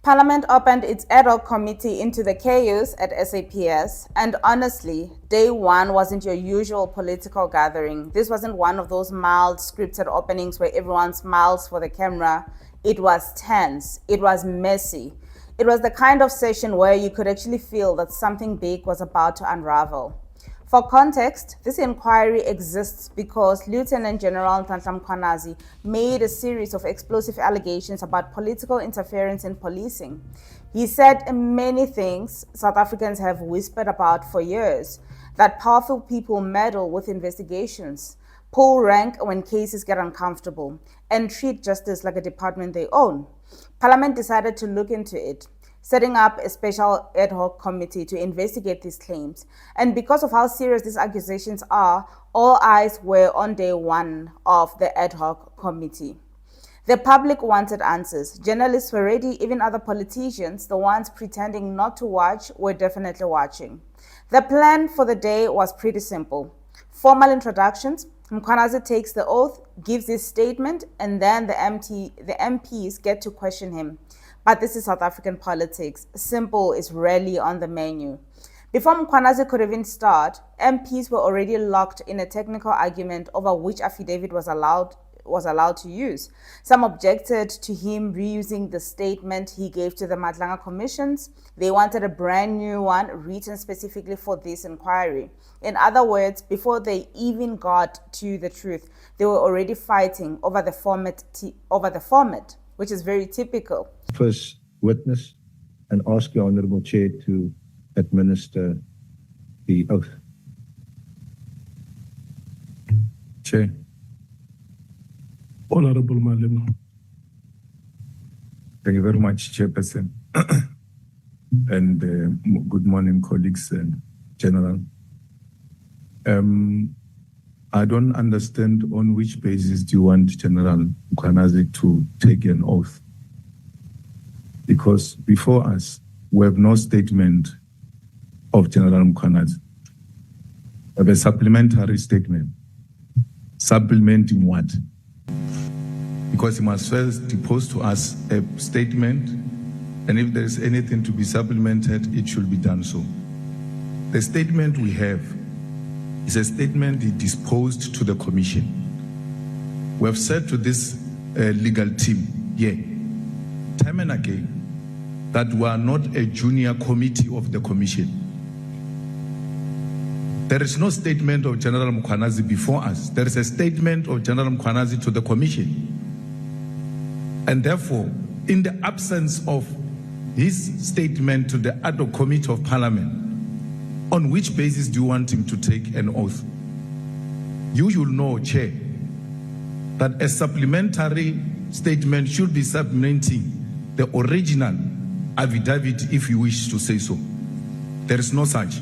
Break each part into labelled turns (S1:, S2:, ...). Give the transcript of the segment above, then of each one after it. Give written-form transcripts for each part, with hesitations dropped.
S1: Parliament opened its Adhoc committee into the chaos at SAPS, and honestly, day one wasn't your usual political gathering. This wasn't one of those mild scripted openings where everyone smiles for the camera. It was tense. It was messy. It was the kind of session where you could actually feel that something big was about to unravel. For context, this inquiry exists because Lieutenant General Nhlanhla Mkhwanazi made a series of explosive allegations about political interference in policing. He said many things South Africans have whispered about for years, that powerful people meddle with investigations, pull rank when cases get uncomfortable, and treat justice like a department they own. Parliament decided to look into it, setting up a special ad hoc committee to investigate these claims. And because of how serious these accusations are, all eyes were on day one of the ad hoc committee. The public wanted answers. Journalists were ready, even other politicians, the ones pretending not to watch, were definitely watching. The plan for the day was pretty simple. Formal introductions, Mkhwanazi takes the oath, gives his statement, and then the MPs get to question him. But this is South African politics. Simple is rarely on the menu. Before Mkhwanazi could even start, MPs were already locked in a technical argument over which affidavit was allowed to use. Some objected to him reusing the statement he gave to the Madlanga commissions. They wanted a brand new one written specifically for this inquiry. In other words, before they even got to the truth, they were already fighting over the format, which is very typical.
S2: First witness and ask your Honourable Chair to administer the oath.
S3: Chair. Honourable Malema. Thank you very much, Chairperson. And good morning, colleagues and General. I don't understand on which basis do you want General Mkhwanazi to take an oath? Because before us, we have no statement of General Mkhwanazi. We have a supplementary statement. Supplementing what? Because he must first depose to us a statement, and if there is anything to be supplemented, it should be done so. The statement we have is a statement he disposed to the Commission. We have said to this legal team here, time and again, that we are not a junior committee of the Commission. There is no statement of General Mkhwanazi before us. There is a statement of General Mkhwanazi to the Commission. And therefore, in the absence of his statement to the Ad hoc Committee of Parliament, on which basis do you want him to take an oath? You should know, Chair, that a supplementary statement should be supplementing the original affidavit, if you wish to say so. There is no such.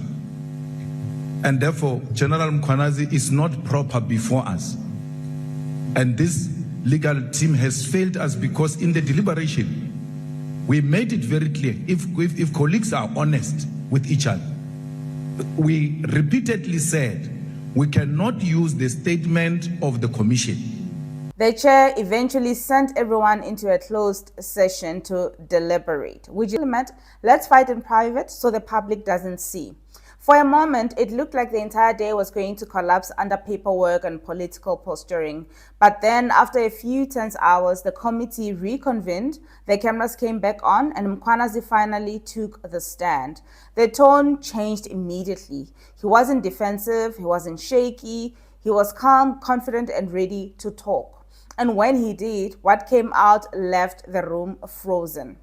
S3: And therefore, General Mkhwanazi is not proper before us. And this legal team has failed us because in the deliberation, we made it very clear, if colleagues are honest with each other, we repeatedly said we cannot use the statement of the Commission.
S1: The chair eventually sent everyone into a closed session to deliberate. Would you meant, let's fight in private so the public doesn't see. For a moment, it looked like the entire day was going to collapse under paperwork and political posturing. But then, after a few tense hours, the committee reconvened, the cameras came back on, and Mkhwanazi finally took the stand. The tone changed immediately. He wasn't defensive, he wasn't shaky, he was calm, confident, and ready to talk. And when he did, what came out left the room frozen.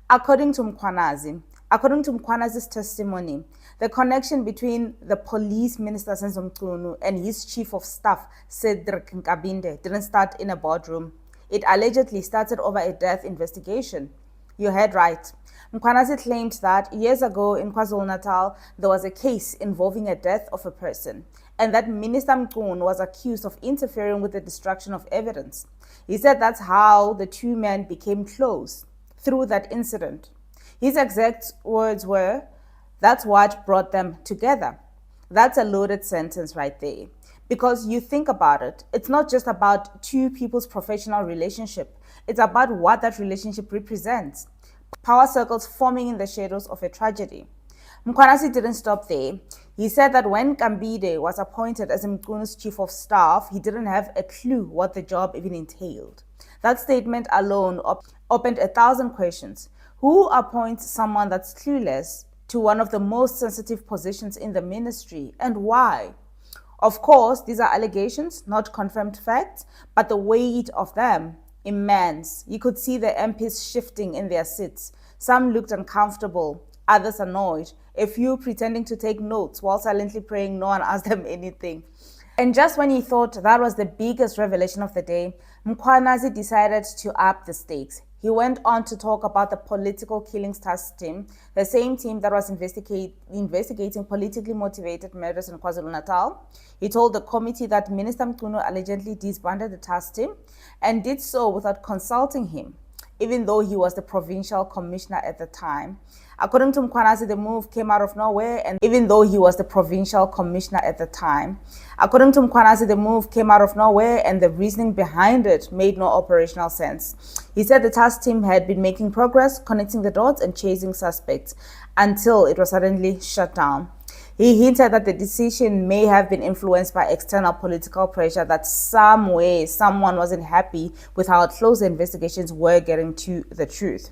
S1: According to Mkhwanazi's testimony, the connection between the police minister Senzo Mchunu and his chief of staff Cedric Nkabinde didn't start in a boardroom. It allegedly started over a death investigation. You heard right. Mkhwanazi claimed that years ago in KwaZulu-Natal, there was a case involving a death of a person, and that Minister Mchunu was accused of interfering with the destruction of evidence. He said that's how the two men became close, through that incident. His exact words were, that's what brought them together. That's a loaded sentence right there. Because you think about it, it's not just about two people's professional relationship. It's about what that relationship represents. power circles forming in the shadows of a tragedy. Mkhwanazi didn't stop there. He said that when Kambide was appointed as Mkhwenazi's chief of staff, he didn't have a clue what the job even entailed. That statement alone opened 1,000 questions. Who appoints someone that's clueless to one of the most sensitive positions in the ministry, and why? Of course, these are allegations, not confirmed facts, but the weight of them, immense. You could see the MPs shifting in their seats. Some looked uncomfortable, others annoyed, a few pretending to take notes while silently praying no one asked them anything. And just when he thought that was the biggest revelation of the day, Mkhwanazi decided to up the stakes. He went on to talk about the political killings task team, the same team that was investigating politically motivated murders in KwaZulu-Natal. He told the committee that Minister Mkhwanazi allegedly disbanded the task team and did so without consulting him, even though he was the provincial commissioner at the time. According to Mkhwanazi, the move came out of nowhere, and even though he was the provincial commissioner at the time. According to Mkhwanazi, the move came out of nowhere and the reasoning behind it made no operational sense. He said the task team had been making progress, connecting the dots and chasing suspects until it was suddenly shut down. He hinted that the decision may have been influenced by external political pressure, that somewhere someone wasn't happy with how close the investigations were getting to the truth.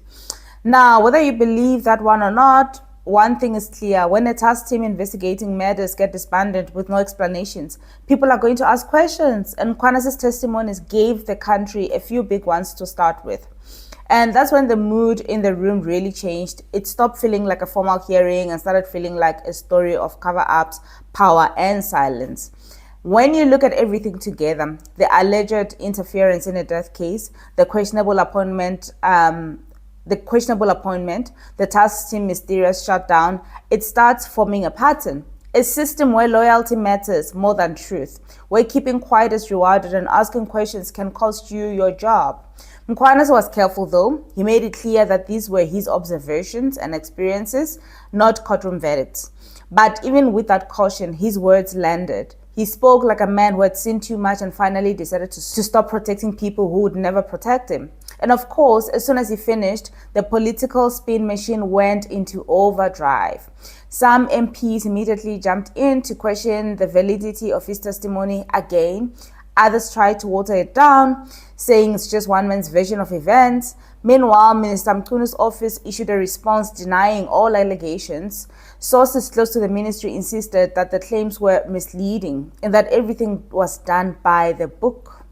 S1: Now, whether you believe that one or not, one thing is clear: when a task team investigating murders get disbanded with no explanations, people are going to ask questions, and Mkhwanazi's testimonies gave the country a few big ones to start with. And that's when the mood in the room really changed. It stopped feeling like a formal hearing and started feeling like a story of cover-ups, power, and silence. When you look at everything together, the alleged interference in a death case, the questionable appointment, the task team mysterious shutdown, it starts forming a pattern. A system where loyalty matters more than truth, where keeping quiet is rewarded and asking questions can cost you your job. Mkhwanazi was careful though. He made it clear that these were his observations and experiences, not courtroom verdicts. But even with that caution, his words landed. He spoke like a man who had seen too much and finally decided to stop protecting people who would never protect him. And of course, as soon as he finished, the political spin machine went into overdrive. Some MPs immediately jumped in to question the validity of his testimony again. Others tried to water it down, saying it's just one man's version of events. Meanwhile, Minister Mkhwenazi's office issued a response denying all allegations. Sources close to the ministry insisted that the claims were misleading and that everything was done by the book.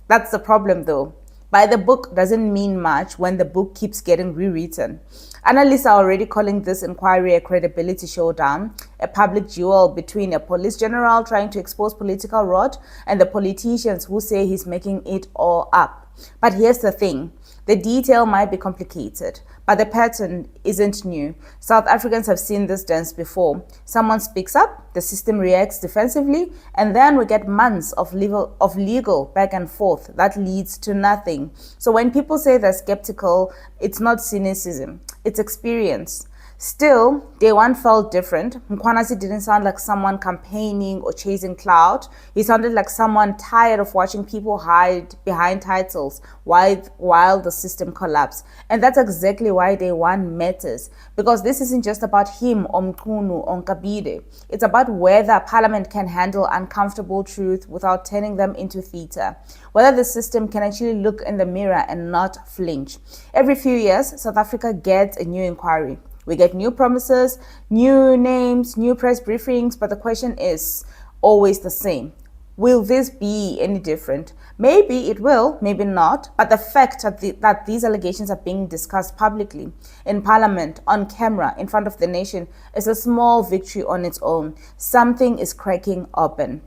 S1: That's the problem though. By the book doesn't mean much when the book keeps getting rewritten. Analysts are already calling this inquiry a credibility showdown, a public duel between a police general trying to expose political rot and the politicians who say he's making it all up. But here's the thing. The detail might be complicated, but the pattern isn't new. South Africans have seen this dance before. Someone speaks up, the system reacts defensively, and then we get months of legal back and forth that leads to nothing. So when people say they're skeptical, it's not cynicism, it's experience. Still, day one felt different. Mkhwanazi didn't sound like someone campaigning or chasing clout. He sounded like someone tired of watching people hide behind titles while the system collapsed. And that's exactly why day one matters. Because this isn't just about him or Mkhunu or Nkabide. It's about whether Parliament can handle uncomfortable truth without turning them into theatre. Whether the system can actually look in the mirror and not flinch. Every few years, South Africa gets a new inquiry. We get new promises, new names, new press briefings, but the question is always the same. Will this be any different? Maybe it will, maybe not, but the fact that these allegations are being discussed publicly, in Parliament, on camera, in front of the nation, is a small victory on its own. Something is cracking open.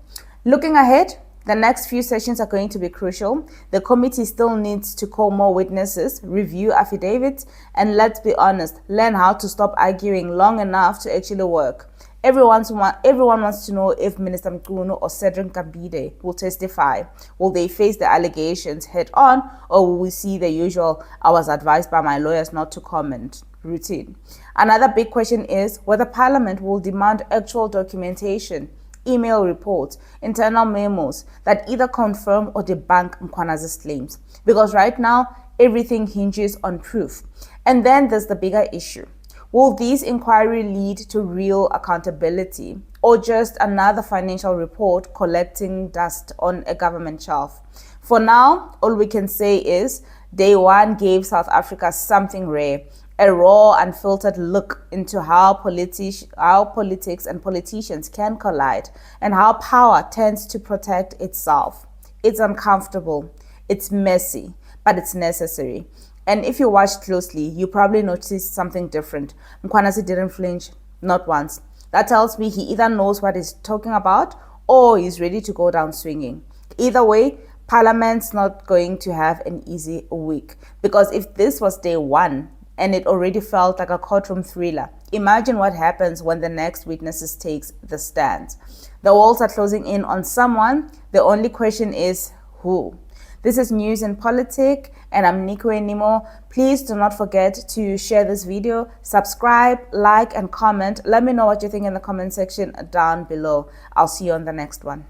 S1: Looking ahead, the next few sessions are going to be crucial. The committee still needs to call more witnesses, review affidavits, and let's be honest, learn how to stop arguing long enough to actually work. Everyone wants to know if Minister Mkhunu or Cedric Nkabide will testify. Will they face the allegations head on, or will we see the usual "I was advised by my lawyers not to comment" routine? Another big question is whether Parliament will demand actual documentation, email reports, internal memos that either confirm or debunk Mkhwanazi's claims. Because right now, everything hinges on proof. And then there's the bigger issue. Will these inquiries lead to real accountability, or just another financial report collecting dust on a government shelf? For now, all we can say is day one gave South Africa something rare, a raw, unfiltered look into how politics and politicians can collide, and how power tends to protect itself. It's uncomfortable, it's messy, but it's necessary. And if you watched closely, you probably noticed something different. Mkhwanazi didn't flinch, not once. That tells me he either knows what he's talking about or he's ready to go down swinging. Either way, Parliament's not going to have an easy week, because if this was day one and it already felt like a courtroom thriller, imagine what happens when the next witnesses takes the stand. The walls are closing in on someone. The only question is who? This is News in Politics, and I'm Nikwe Nimo. Please do not forget to share this video, subscribe, like, and comment. Let me know what you think in the comment section down below. I'll see you on the next one.